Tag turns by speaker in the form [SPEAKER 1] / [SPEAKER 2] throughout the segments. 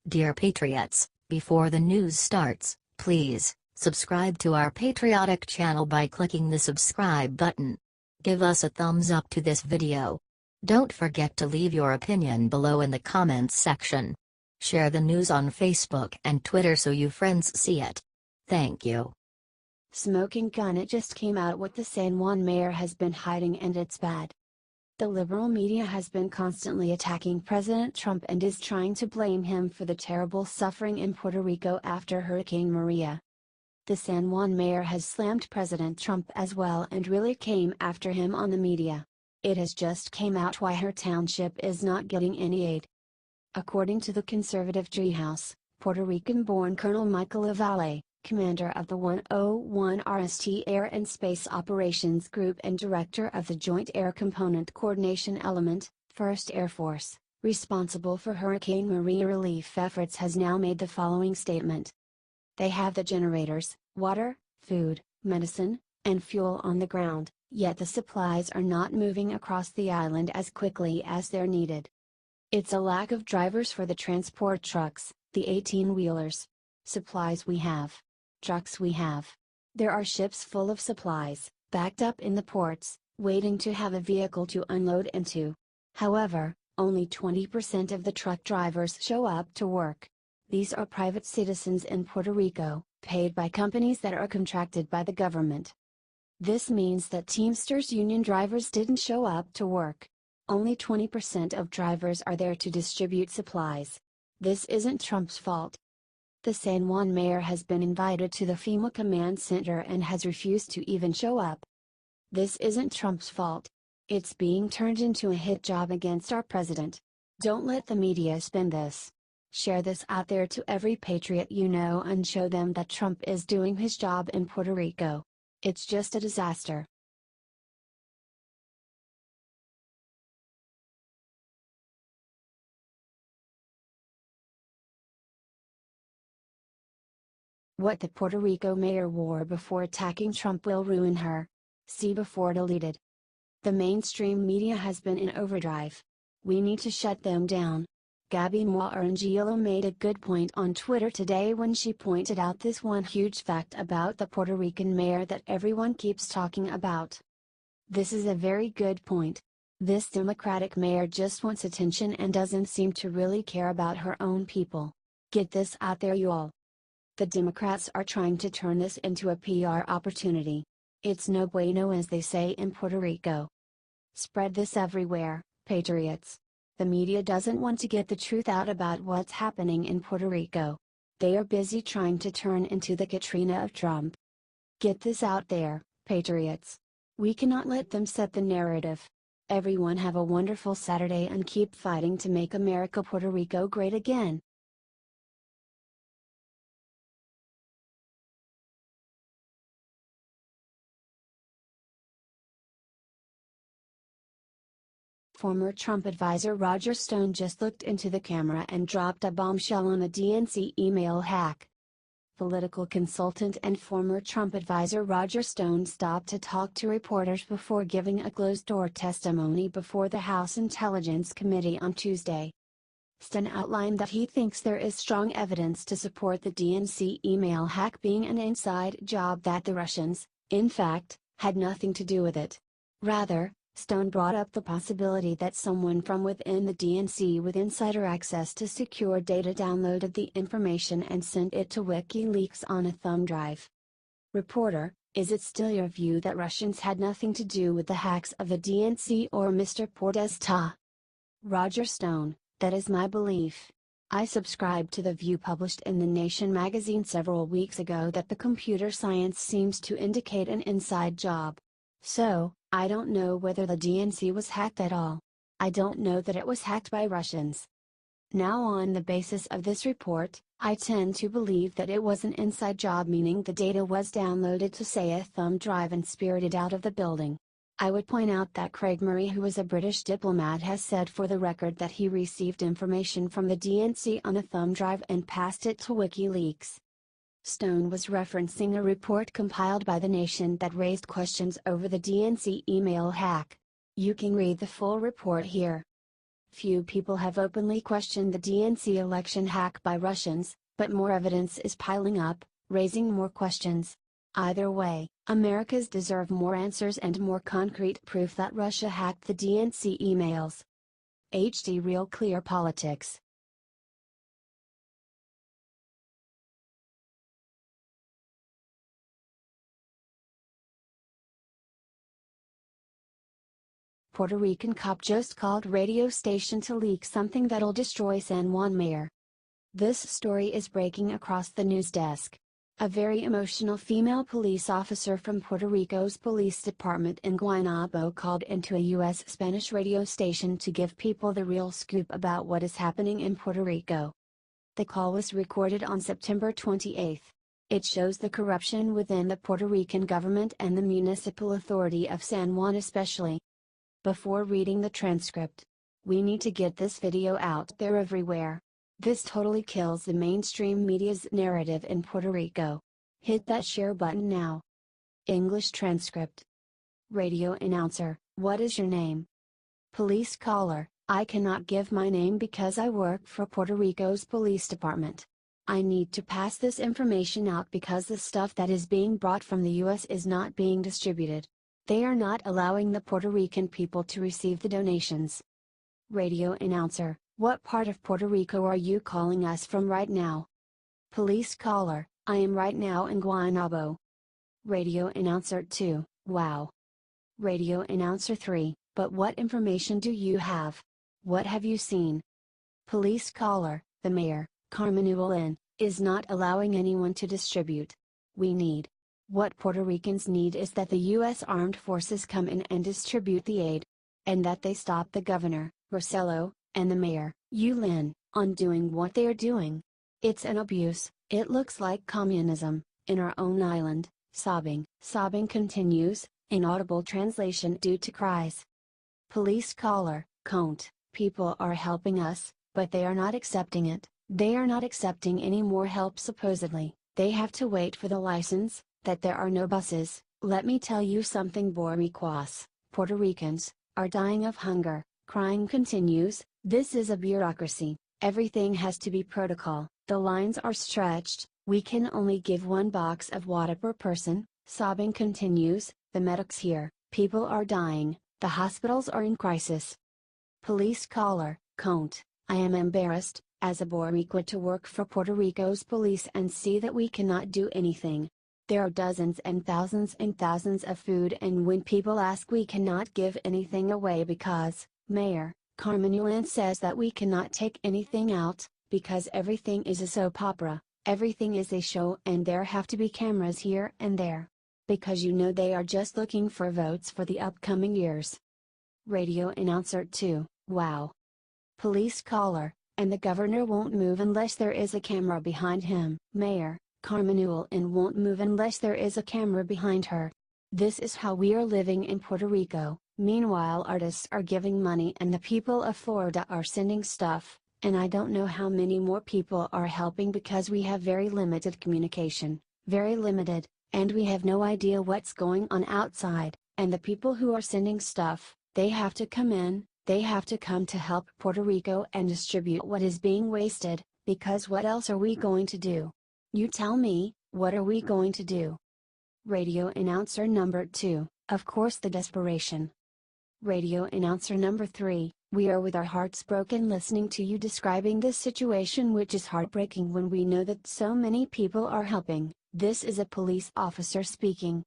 [SPEAKER 1] Dear Patriots, before the news starts, please subscribe to our patriotic channel by clicking the subscribe button. Give us a thumbs up to this video. Don't forget to leave your opinion below in the comments section. Share the news on Facebook and Twitter so you friends see it. Thank you.
[SPEAKER 2] Smoking gun. It just came out what the San Juan mayor has been hiding, and it's bad. The liberal media has been constantly attacking President Trump and is trying to blame him for the terrible suffering in Puerto Rico after Hurricane Maria. The San Juan mayor has slammed President Trump as well and really came after him on the media. It has just came out why her township is not getting any aid. According to the Conservative Treehouse, Puerto Rican-born Colonel Michael A Valle, commander of the 101 RST Air and Space Operations Group and director of the Joint Air Component Coordination Element, 1st Air Force, responsible for Hurricane Maria relief efforts, has now made the following statement. They have the generators, water, food, medicine, and fuel on the ground, yet the supplies are not moving across the island as quickly as they're needed. It's a lack of drivers for the transport trucks, the 18-wheelers. Supplies we have. Trucks we have. There are ships full of supplies, backed up in the ports, waiting to have a vehicle to unload into. However, only 20% of the truck drivers show up to work. These are private citizens in Puerto Rico, paid by companies that are contracted by the government. This means that Teamsters union drivers didn't show up to work. Only 20% of drivers are there to distribute supplies. This isn't Trump's fault. The San Juan mayor has been invited to the FEMA command center and has refused to even show up. This isn't Trump's fault. It's being turned into a hit job against our president. Don't let the media spin this. Share this out there to every patriot you know and show them that Trump is doing his job in Puerto Rico. It's just a disaster. What the Puerto Rico mayor wore before attacking Trump will ruin her. See before deleted. The mainstream media has been in overdrive. We need to shut them down. Gabby Moarangelo made a good point on Twitter today when she pointed out this one huge fact about the Puerto Rican mayor that everyone keeps talking about. This is a very good point. This Democratic mayor just wants attention and doesn't seem to really care about her own people. Get this out there, you all. The Democrats are trying to turn this into a PR opportunity. It's no bueno, as they say in Puerto Rico. Spread this everywhere, patriots. The media doesn't want to get the truth out about what's happening in Puerto Rico. They are busy trying to turn into the Katrina of Trump. Get this out there, patriots. We cannot let them set the narrative. Everyone have a wonderful Saturday and keep fighting to make America Puerto Rico great again. Former Trump advisor Roger Stone just looked into the camera and dropped a bombshell on a DNC email hack. Political consultant and former Trump advisor Roger Stone stopped to talk to reporters before giving a closed-door testimony before the House Intelligence Committee on Tuesday. Stone outlined that he thinks there is strong evidence to support the DNC email hack being an inside job, that the Russians, in fact, had nothing to do with it. Rather, Stone brought up the possibility that someone from within the DNC with insider access to secure data downloaded the information and sent it to WikiLeaks on a thumb drive. Reporter: is it still your view that Russians had nothing to do with the hacks of the DNC or Mr. Podesta? Roger Stone: that is my belief. I subscribe to the view published in The Nation magazine several weeks ago that the computer science seems to indicate an inside job. So, I don't know whether the DNC was hacked at all. I don't know that it was hacked by Russians. Now, on the basis of this report, I tend to believe that it was an inside job, meaning the data was downloaded to, say, a thumb drive and spirited out of the building. I would point out that Craig Murray, who is a British diplomat, has said for the record that he received information from the DNC on a thumb drive and passed it to WikiLeaks. Stone was referencing a report compiled by The Nation that raised questions over the DNC email hack. You can read the full report here. Few people have openly questioned the DNC election hack by Russians, but more evidence is piling up, raising more questions. Either way, Americans deserve more answers and more concrete proof that Russia hacked the DNC emails. HD Real Clear Politics. Puerto Rican cop just called radio station to leak something that'll destroy San Juan Mayor. This story is breaking across the news desk. A very emotional female police officer from Puerto Rico's police department in Guaynabo called into a U.S. Spanish radio station to give people the real scoop about what is happening in Puerto Rico. The call was recorded on September 28. It shows the corruption within the Puerto Rican government and the municipal authority of San Juan especially. Before reading the transcript, we need to get this video out there everywhere. This totally kills the mainstream media's narrative in Puerto Rico. Hit that share button now. English transcript. Radio announcer, what is your name? Police caller, I cannot give my name because I work for Puerto Rico's police department. I need to pass this information out because the stuff that is being brought from the US is not being distributed. They are not allowing the Puerto Rican people to receive the donations. Radio announcer, what part of Puerto Rico are you calling us from right now? Police caller, I am right now in Guaynabo. Radio announcer 2, wow. Radio announcer 3, but what information do you have? What have you seen? Police caller, the mayor, Carmen, is not allowing anyone to distribute. We need. What Puerto Ricans need is that the U.S. Armed Forces come in and distribute the aid. And that they stop the governor, Rosello, and the mayor, Yulin, on doing what they are doing. It's an abuse, it looks like communism, in our own island, sobbing. Sobbing continues, inaudible translation due to cries. Police caller, Conte, people are helping us, but they are not accepting it, they are not accepting any more help supposedly, they have to wait for the license, that there are no buses. Let me tell you something, Boricuas, Puerto Ricans, are dying of hunger. Crying continues, this is a bureaucracy, everything has to be protocol, the lines are stretched, we can only give 1 box of water per person. Sobbing continues, the medics here, people are dying, the hospitals are in crisis. Police caller, Conte, I am embarrassed, as a Boricua, to work for Puerto Rico's police and see that we cannot do anything. There are dozens and thousands of food, and when people ask, we cannot give anything away because, Mayor, Carmen says that we cannot take anything out, because everything is a soap opera, everything is a show and there have to be cameras here and there. Because they are just looking for votes for the upcoming years. Radio announcer 2, wow. Police caller, and the governor won't move unless there is a camera behind him. Mayor, Carmen won't move unless there is a camera behind her. This is how we are living in Puerto Rico. Meanwhile, artists are giving money and the people of Florida are sending stuff, and I don't know how many more people are helping because we have very limited communication, very limited, and we have no idea what's going on outside, and the people who are sending stuff, they have to come in, they have to come to help Puerto Rico and distribute what is being wasted, because what else are we going to do? You tell me, what are we going to do? Radio announcer number 2, of course the desperation. Radio announcer number 3, we are with our hearts broken listening to you describing this situation, which is heartbreaking when we know that so many people are helping. This is a police officer speaking.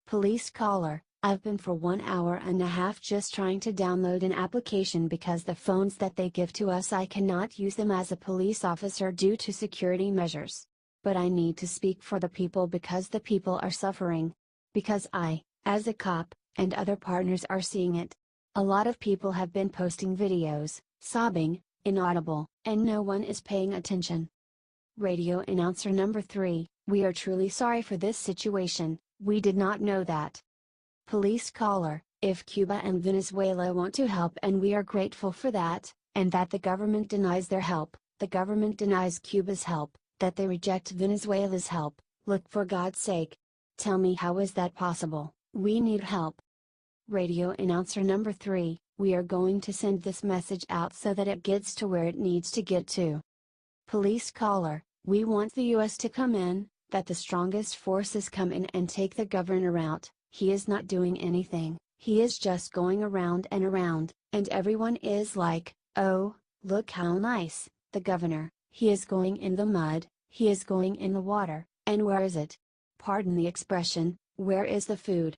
[SPEAKER 2] Police caller, I've been for 1 hour and a half just trying to download an application because the phones that they give to us, I cannot use them as a police officer due to security measures. But I need to speak for the people because the people are suffering. Because I, as a cop, and other partners are seeing it. A lot of people have been posting videos, sobbing, inaudible, and no one is paying attention. Radio announcer number 3, we are truly sorry for this situation, we did not know that. Police caller, if Cuba and Venezuela want to help and we are grateful for that, and that the government denies their help, the government denies Cuba's help, that they reject Venezuela's help, look, for God's sake. Tell me, how is that possible? We need help. Radio announcer number 3, We are going to send this message out so that it gets to where it needs to get to. Police caller, we want the US to come in, that the strongest forces come in and take the governor out. He is not doing anything, he is just going around, and everyone is like, oh, look how nice, the governor, he is going in the mud, he is going in the water, and where is it? Pardon the expression, where is the food?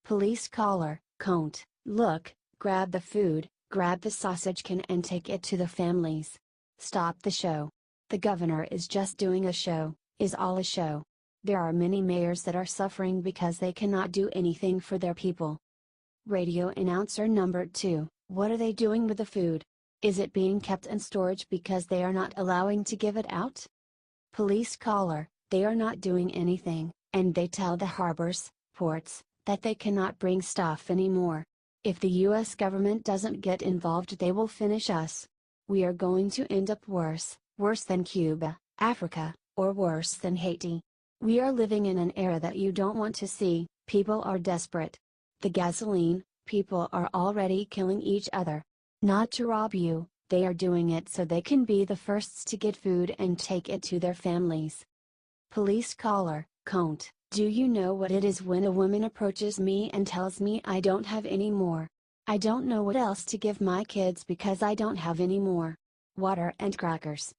[SPEAKER 2] Police caller, can't, look, grab the food, grab the sausage can and take it to the families. Stop the show. The governor is just doing a show, is all a show. There are many mayors that are suffering because they cannot do anything for their people. Radio announcer number 2, what are they doing with the food? Is it being kept in storage because they are not allowing to give it out? Police caller, they are not doing anything, and they tell the harbors, ports, that they cannot bring stuff anymore. If the US government doesn't get involved, they will finish us. We are going to end up worse than Cuba, Africa, or worse than Haiti. We are living in an era that you don't want to see. People are desperate. The gasoline, people are already killing each other. Not to rob you, they are doing it so they can be the firsts to get food and take it to their families. Police caller, can't, do you know what it is when a woman approaches me and tells me I don't have any more? I don't know what else to give my kids because I don't have any more. Water and crackers.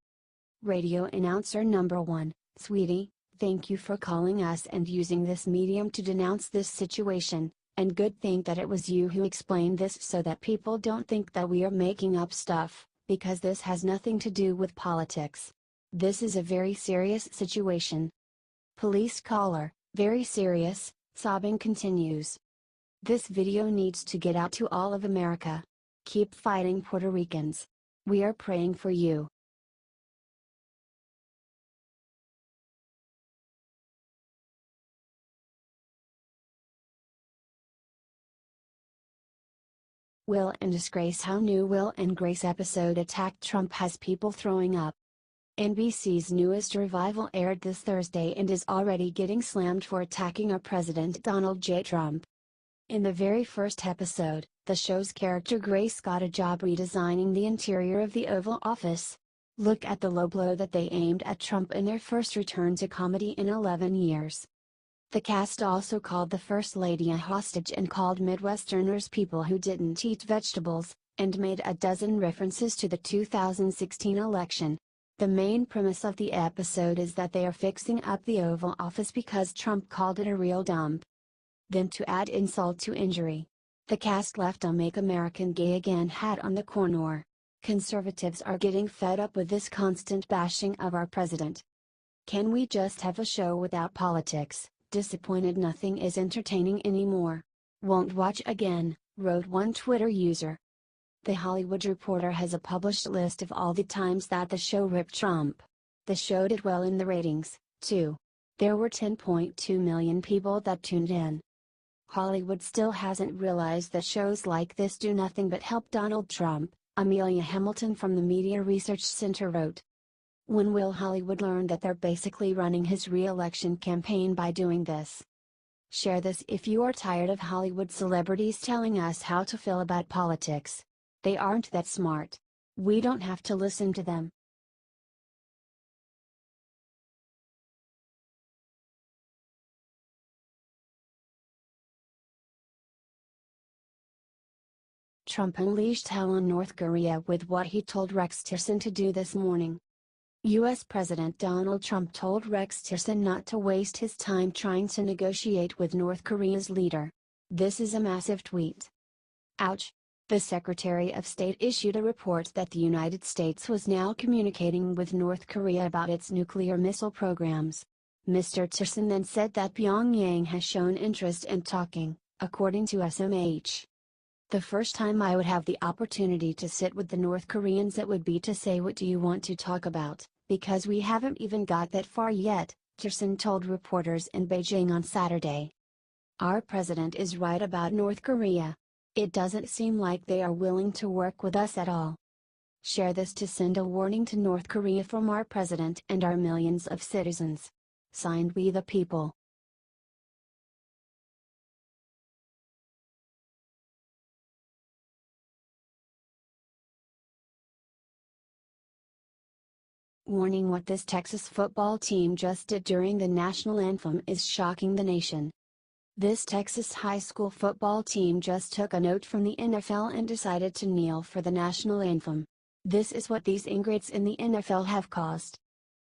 [SPEAKER 2] Radio announcer number 1, sweetie, thank you for calling us and using this medium to denounce this situation, and good thing that it was you who explained this so that people don't think that we are making up stuff, because this has nothing to do with politics. This is a very serious situation. Police caller, very serious, sobbing continues. This video needs to get out to all of America. Keep fighting, Puerto Ricans. We are praying for you. Will and Disgrace. How new Will and Grace episode attacked Trump has people throwing up. NBC's newest revival aired this Thursday and is already getting slammed for attacking our president Donald J. Trump. In the very first episode, the show's character Grace got a job redesigning the interior of the Oval Office. Look at the low blow that they aimed at Trump in their first return to comedy in 11 years. The cast also called the First Lady a hostage and called Midwesterners people who didn't eat vegetables, and made a dozen references to the 2016 election. The main premise of the episode is that they are fixing up the Oval Office because Trump called it a real dump. Then, to add insult to injury, the cast left a Make America Gay Again hat on the corner. Conservatives are getting fed up with this constant bashing of our president. Can we just have a show without politics? Disappointed nothing is entertaining anymore. Won't watch again, wrote one Twitter user. The Hollywood Reporter has a published list of all the times that the show ripped Trump. The show did well in the ratings, too. There were 10.2 million people that tuned in. Hollywood still hasn't realized that shows like this do nothing but help Donald Trump, Amelia Hamilton from the Media Research Center wrote. When will Hollywood learn that they're basically running his re-election campaign by doing this? Share this if you are tired of Hollywood celebrities telling us how to feel about politics. They aren't that smart. We don't have to listen to them. Trump unleashed hell on North Korea with what he told Rex Tillerson to do this morning. U.S. President Donald Trump told Rex Tillerson not to waste his time trying to negotiate with North Korea's leader. This is a massive tweet. Ouch. The Secretary of State issued a report that the United States was now communicating with North Korea about its nuclear missile programs. Mr. Tillerson then said that Pyongyang has shown interest in talking, according to SMH. The first time I would have the opportunity to sit with the North Koreans, it would be to say, what do you want to talk about, because we haven't even got that far yet, Tillerson told reporters in Beijing on Saturday. Our president is right about North Korea. It doesn't seem like they are willing to work with us at all. Share this to send a warning to North Korea from our president and our millions of citizens. Signed, We the People. warning what this Texas football team just did during the national anthem is shocking the nation. This Texas high school football team just took a note from the NFL and decided to kneel for the national anthem. This is what these ingrates in the NFL have caused.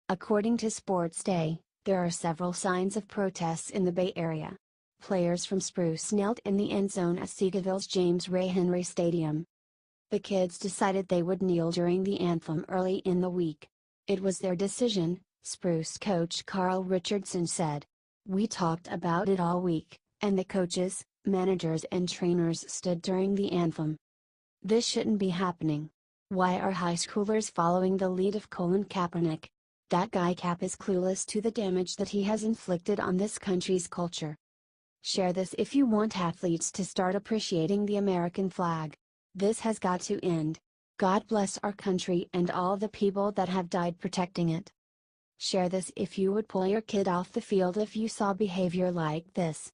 [SPEAKER 2] According to Sports Day, there are several signs of protests in the Bay Area. Players from Spruce knelt in the end zone at Seagoville's James Ray Henry Stadium. The kids decided they would kneel during the anthem early in the week. It was their decision, Spruce coach Carl Richardson said. We talked about it all week, and the coaches, managers and trainers stood during the anthem. This shouldn't be happening. Why are high schoolers following the lead of Colin Kaepernick? That guy Cap is clueless to the damage that he has inflicted on this country's culture. Share this if you want athletes to start appreciating the American flag. This has got to end. God bless our country and all the people that have died protecting it. Share this if you would pull your kid off the field if you saw behavior like this.